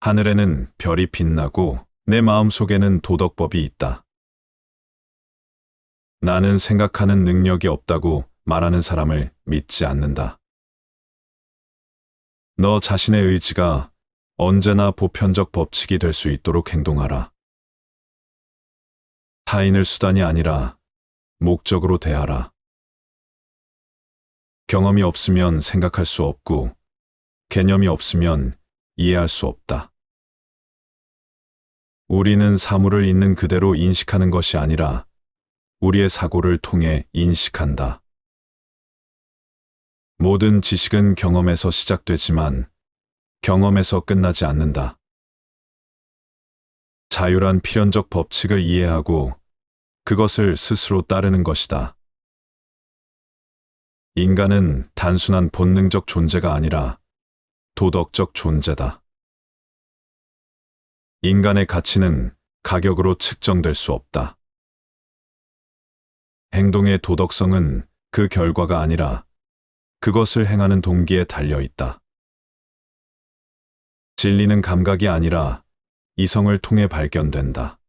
하늘에는 별이 빛나고 내 마음속에는 도덕법이 있다. 나는 생각하는 능력이 없다고 말하는 사람을 믿지 않는다. 너 자신의 의지가 언제나 보편적 법칙이 될 수 있도록 행동하라. 타인을 수단이 아니라 목적으로 대하라. 경험이 없으면 생각할 수 없고 개념이 없으면 이해할 수 없다. 우리는 사물을 있는 그대로 인식하는 것이 아니라 우리의 사고를 통해 인식한다. 모든 지식은 경험에서 시작되지만 경험에서 끝나지 않는다. 자유란 필연적 법칙을 이해하고 그것을 스스로 따르는 것이다. 인간은 단순한 본능적 존재가 아니라 도덕적 존재다. 인간의 가치는 가격으로 측정될 수 없다. 행동의 도덕성은 그 결과가 아니라 그것을 행하는 동기에 달려 있다. 진리는 감각이 아니라 이성을 통해 발견된다.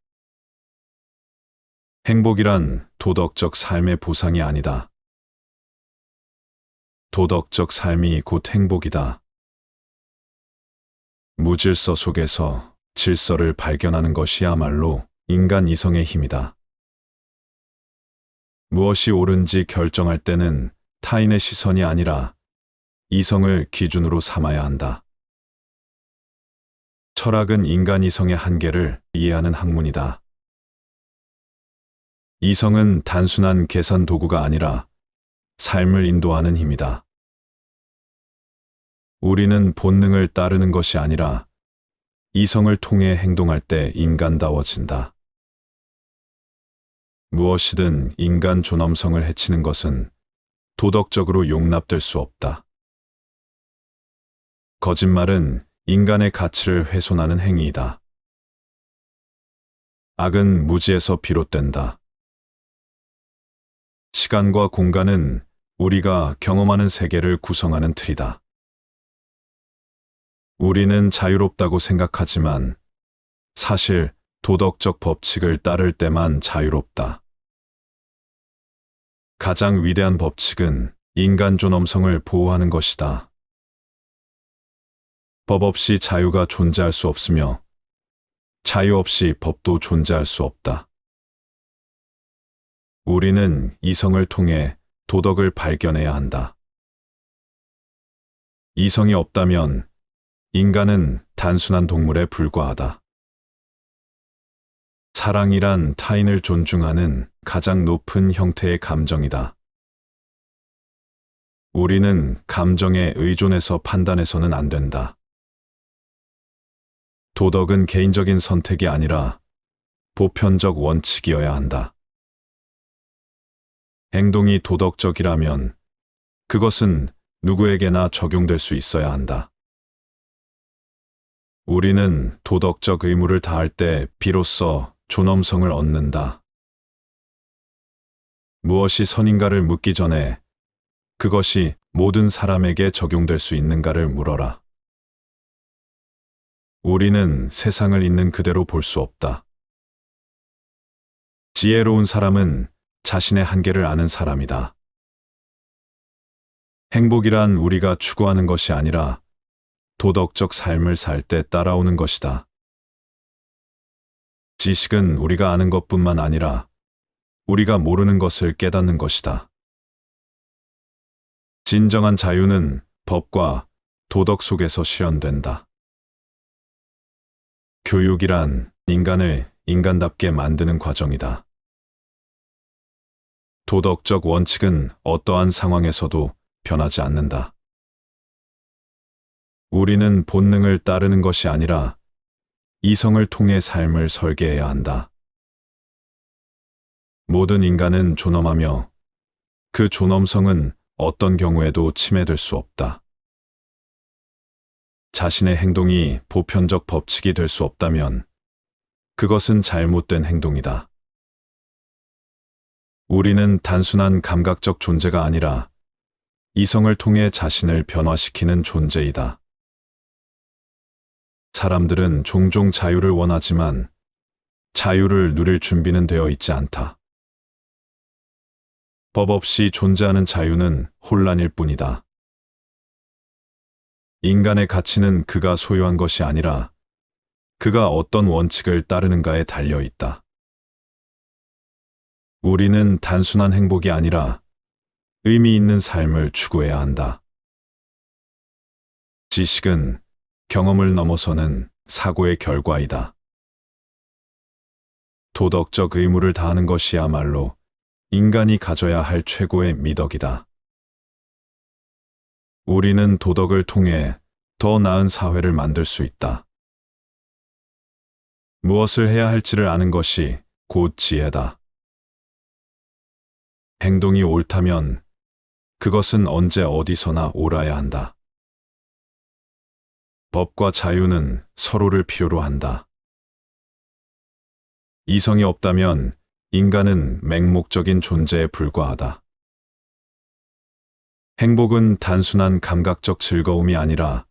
행복이란 도덕적 삶의 보상이 아니다. 도덕적 삶이 곧 행복이다. 무질서 속에서 질서를 발견하는 것이야말로 인간 이성의 힘이다. 무엇이 옳은지 결정할 때는 타인의 시선이 아니라 이성을 기준으로 삼아야 한다. 철학은 인간 이성의 한계를 이해하는 학문이다. 이성은 단순한 계산 도구가 아니라 삶을 인도하는 힘이다. 우리는 본능을 따르는 것이 아니라 이성을 통해 행동할 때 인간다워진다. 무엇이든 인간 존엄성을 해치는 것은 도덕적으로 용납될 수 없다. 거짓말은 인간의 가치를 훼손하는 행위이다. 악은 무지에서 비롯된다. 시간과 공간은 우리가 경험하는 세계를 구성하는 틀이다. 우리는 자유롭다고 생각하지만 사실 도덕적 법칙을 따를 때만 자유롭다. 가장 위대한 법칙은 인간 존엄성을 보호하는 것이다. 법 없이 자유가 존재할 수 없으며 자유 없이 법도 존재할 수 없다. 우리는 이성을 통해 도덕을 발견해야 한다. 이성이 없다면 인간은 단순한 동물에 불과하다. 사랑이란 타인을 존중하는 가장 높은 형태의 감정이다. 우리는 감정에 의존해서 판단해서는 안 된다. 도덕은 개인적인 선택이 아니라 보편적 원칙이어야 한다. 행동이 도덕적이라면 그것은 누구에게나 적용될 수 있어야 한다. 우리는 도덕적 의무를 다할 때 비로소 존엄성을 얻는다. 무엇이 선인가를 묻기 전에 그것이 모든 사람에게 적용될 수 있는가를 물어라. 우리는 세상을 있는 그대로 볼 수 없다. 지혜로운 사람은 자신의 한계를 아는 사람이다. 행복이란 우리가 추구하는 것이 아니라 도덕적 삶을 살 때 따라오는 것이다. 지식은 우리가 아는 것뿐만 아니라 우리가 모르는 것을 깨닫는 것이다. 진정한 자유는 법과 도덕 속에서 실현된다. 교육이란 인간을 인간답게 만드는 과정이다. 도덕적 원칙은 어떠한 상황에서도 변하지 않는다. 우리는 본능을 따르는 것이 아니라 이성을 통해 삶을 설계해야 한다. 모든 인간은 존엄하며 그 존엄성은 어떤 경우에도 침해될 수 없다. 자신의 행동이 보편적 법칙이 될 수 없다면 그것은 잘못된 행동이다. 우리는 단순한 감각적 존재가 아니라 이성을 통해 자신을 변화시키는 존재이다. 사람들은 종종 자유를 원하지만 자유를 누릴 준비는 되어 있지 않다. 법 없이 존재하는 자유는 혼란일 뿐이다. 인간의 가치는 그가 소유한 것이 아니라 그가 어떤 원칙을 따르는가에 달려 있다. 우리는 단순한 행복이 아니라 의미 있는 삶을 추구해야 한다. 지식은 경험을 넘어서는 사고의 결과이다. 도덕적 의무를 다하는 것이야말로 인간이 가져야 할 최고의 미덕이다. 우리는 도덕을 통해 더 나은 사회를 만들 수 있다. 무엇을 해야 할지를 아는 것이 곧 지혜다. 행동이 옳다면 그것은 언제 어디서나 옳아야 한다. 법과 자유는 서로를 필요로 한다. 이성이 없다면 인간은 맹목적인 존재에 불과하다. 행복은 단순한 감각적 즐거움이 아니라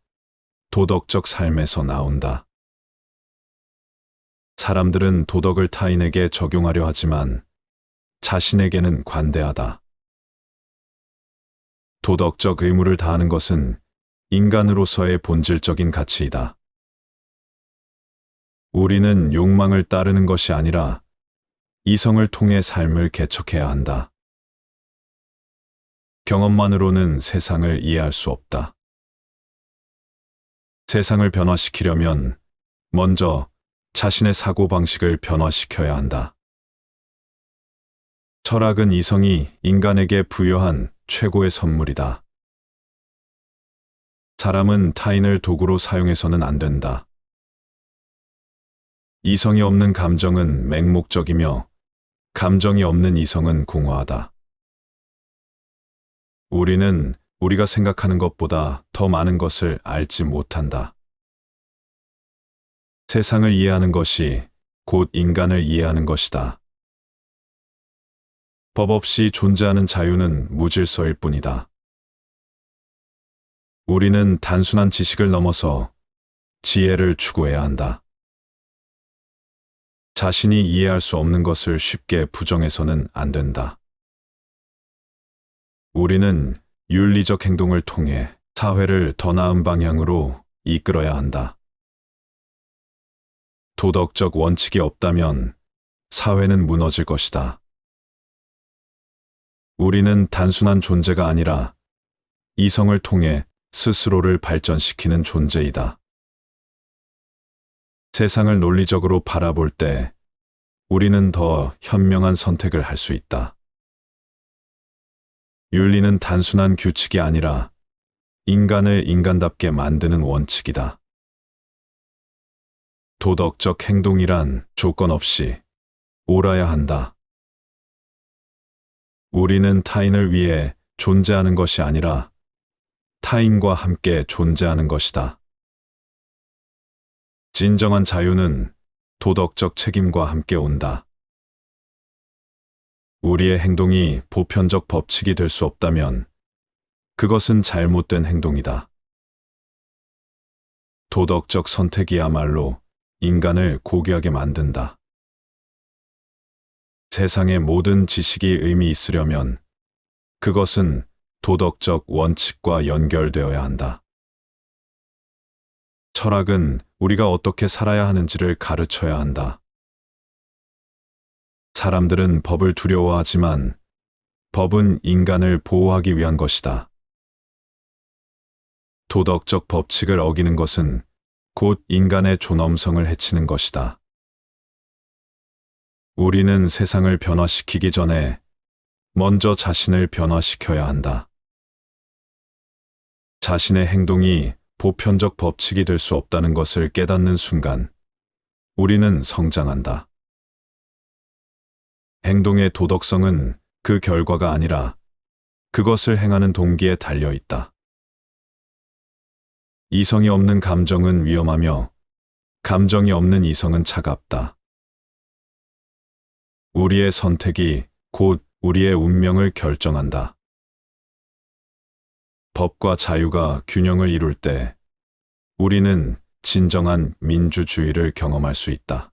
도덕적 삶에서 나온다. 사람들은 도덕을 타인에게 적용하려 하지만 자신에게는 관대하다. 도덕적 의무를 다하는 것은 인간으로서의 본질적인 가치이다. 우리는 욕망을 따르는 것이 아니라 이성을 통해 삶을 개척해야 한다. 경험만으로는 세상을 이해할 수 없다. 세상을 변화시키려면 먼저 자신의 사고방식을 변화시켜야 한다. 철학은 이성이 인간에게 부여한 최고의 선물이다. 사람은 타인을 도구로 사용해서는 안 된다. 이성이 없는 감정은 맹목적이며 감정이 없는 이성은 공허하다. 우리는 우리가 생각하는 것보다 더 많은 것을 알지 못한다. 세상을 이해하는 것이 곧 인간을 이해하는 것이다. 법 없이 존재하는 자유는 무질서일 뿐이다. 우리는 단순한 지식을 넘어서 지혜를 추구해야 한다. 자신이 이해할 수 없는 것을 쉽게 부정해서는 안 된다. 우리는 윤리적 행동을 통해 사회를 더 나은 방향으로 이끌어야 한다. 도덕적 원칙이 없다면 사회는 무너질 것이다. 우리는 단순한 존재가 아니라 이성을 통해 스스로를 발전시키는 존재이다. 세상을 논리적으로 바라볼 때 우리는 더 현명한 선택을 할 수 있다. 윤리는 단순한 규칙이 아니라 인간을 인간답게 만드는 원칙이다. 도덕적 행동이란 조건 없이 옳아야 한다. 우리는 타인을 위해 존재하는 것이 아니라 타인과 함께 존재하는 것이다. 진정한 자유는 도덕적 책임과 함께 온다. 우리의 행동이 보편적 법칙이 될 수 없다면 그것은 잘못된 행동이다. 도덕적 선택이야말로 인간을 고귀하게 만든다. 세상의 모든 지식이 의미 있으려면 그것은 도덕적 원칙과 연결되어야 한다. 철학은 우리가 어떻게 살아야 하는지를 가르쳐야 한다. 사람들은 법을 두려워하지만 법은 인간을 보호하기 위한 것이다. 도덕적 법칙을 어기는 것은 곧 인간의 존엄성을 해치는 것이다. 우리는 세상을 변화시키기 전에 먼저 자신을 변화시켜야 한다. 자신의 행동이 보편적 법칙이 될 수 없다는 것을 깨닫는 순간 우리는 성장한다. 행동의 도덕성은 그 결과가 아니라 그것을 행하는 동기에 달려 있다. 이성이 없는 감정은 위험하며 감정이 없는 이성은 차갑다. 우리의 선택이 곧 우리의 운명을 결정한다. 법과 자유가 균형을 이룰 때 우리는 진정한 민주주의를 경험할 수 있다.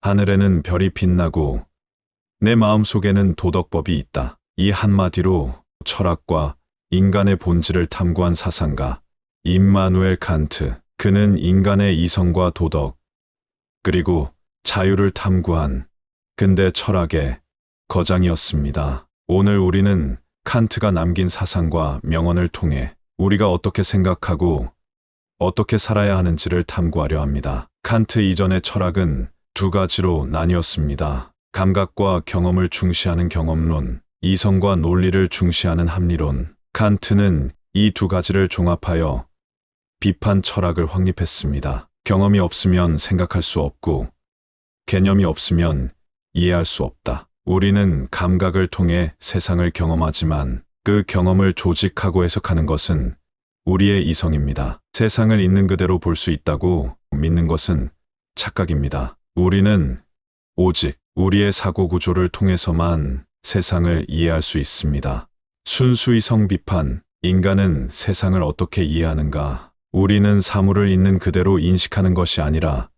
하늘에는 별이 빛나고 내 마음속에는 도덕법이 있다. 이 한마디로 철학과 인간의 본질을 탐구한 사상가 임마누엘 칸트, 그는 인간의 이성과 도덕, 그리고 자유를 탐구한 근대 철학의 거장이었습니다. 오늘 우리는 칸트가 남긴 사상과 명언을 통해 우리가 어떻게 생각하고 어떻게 살아야 하는지를 탐구하려 합니다. 칸트 이전의 철학은 두 가지로 나뉘었습니다. 감각과 경험을 중시하는 경험론, 이성과 논리를 중시하는 합리론. 칸트는 이 두 가지를 종합하여 비판 철학을 확립했습니다. 경험이 없으면 생각할 수 없고 개념이 없으면 이해할 수 없다. 우리는 감각을 통해 세상을 경험하지만 그 경험을 조직하고 해석하는 것은 우리의 이성입니다. 세상을 있는 그대로 볼 수 있다고 믿는 것은 착각입니다. 우리는 오직 우리의 사고 구조를 통해서만 세상을 이해할 수 있습니다. 순수 이성 비판, 인간은 세상을 어떻게 이해하는가? 우리는 사물을 있는 그대로 인식하는 것이 아니라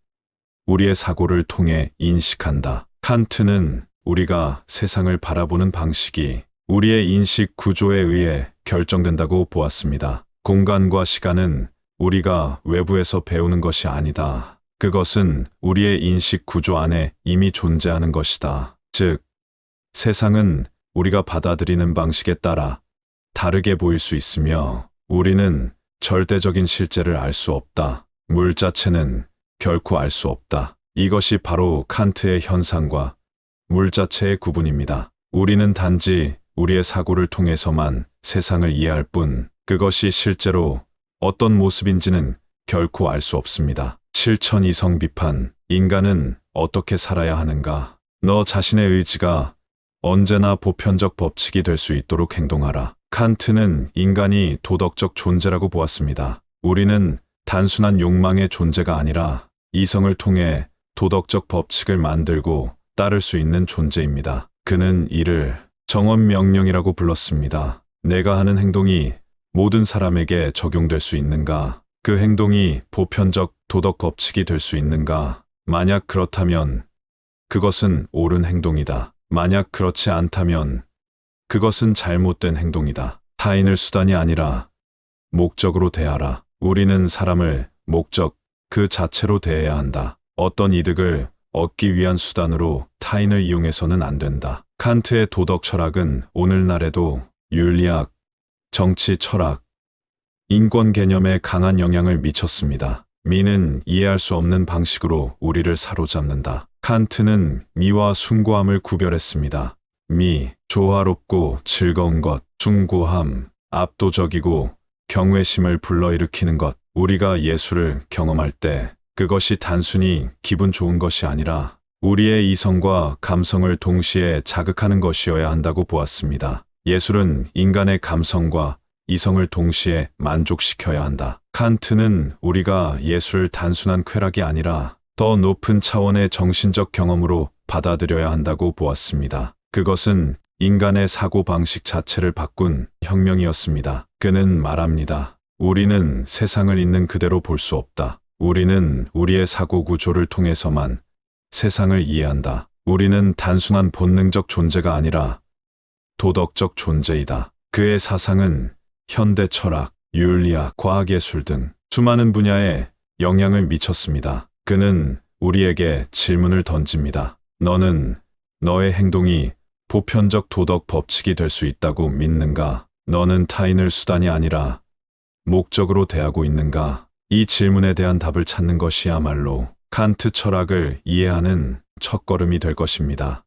우리의 사고를 통해 인식한다. 칸트는 우리가 세상을 바라보는 방식이 우리의 인식 구조에 의해 결정된다고 보았습니다. 공간과 시간은 우리가 외부에서 배우는 것이 아니다. 그것은 우리의 인식 구조 안에 이미 존재하는 것이다. 즉, 세상은 우리가 받아들이는 방식에 따라 다르게 보일 수 있으며 우리는 절대적인 실제를 알 수 없다. 물 자체는 결코 알 수 없다. 이것이 바로 칸트의 현상과 물 자체의 구분입니다. 우리는 단지 우리의 사고를 통해서만 세상을 이해할 뿐 그것이 실제로 어떤 모습인지는 결코 알 수 없습니다. 실천 이성 비판, 인간은 어떻게 살아야 하는가? 너 자신의 의지가 언제나 보편적 법칙이 될 수 있도록 행동하라. 칸트는 인간이 도덕적 존재라고 보았습니다. 우리는 단순한 욕망의 존재가 아니라 이성을 통해 도덕적 법칙을 만들고 따를 수 있는 존재입니다. 그는 이를 정언명령이라고 불렀습니다. 내가 하는 행동이 모든 사람에게 적용될 수 있는가? 그 행동이 보편적 도덕 법칙이 될 수 있는가? 만약 그렇다면 그것은 옳은 행동이다. 만약 그렇지 않다면 그것은 잘못된 행동이다. 타인을 수단이 아니라 목적으로 대하라. 우리는 사람을 목적 그 자체로 대해야 한다. 어떤 이득을 얻기 위한 수단으로 타인을 이용해서는 안 된다. 칸트의 도덕 철학은 오늘날에도 윤리학, 정치 철학, 인권 개념에 강한 영향을 미쳤습니다. 미는 이해할 수 없는 방식으로 우리를 사로잡는다. 칸트는 미와 숭고함을 구별했습니다. 미, 조화롭고 즐거운 것, 숭고함, 압도적이고 경외심을 불러일으키는 것. 우리가 예술을 경험할 때 그것이 단순히 기분 좋은 것이 아니라 우리의 이성과 감성을 동시에 자극하는 것이어야 한다고 보았습니다. 예술은 인간의 감성과 이성을 동시에 만족시켜야 한다. 칸트는 우리가 예술을 단순한 쾌락이 아니라 더 높은 차원의 정신적 경험으로 받아들여야 한다고 보았습니다. 그것은 인간의 사고방식 자체를 바꾼 혁명이었습니다. 그는 말합니다. 우리는 세상을 있는 그대로 볼 수 없다. 우리는 우리의 사고 구조를 통해서만 세상을 이해한다. 우리는 단순한 본능적 존재가 아니라 도덕적 존재이다. 그의 사상은 현대 철학, 윤리학, 과학예술 등 수많은 분야에 영향을 미쳤습니다. 그는 우리에게 질문을 던집니다. 너는 너의 행동이 보편적 도덕 법칙이 될 수 있다고 믿는가? 너는 타인을 수단이 아니라 목적으로 대하고 있는가? 이 질문에 대한 답을 찾는 것이야말로 칸트 철학을 이해하는 첫걸음이 될 것입니다.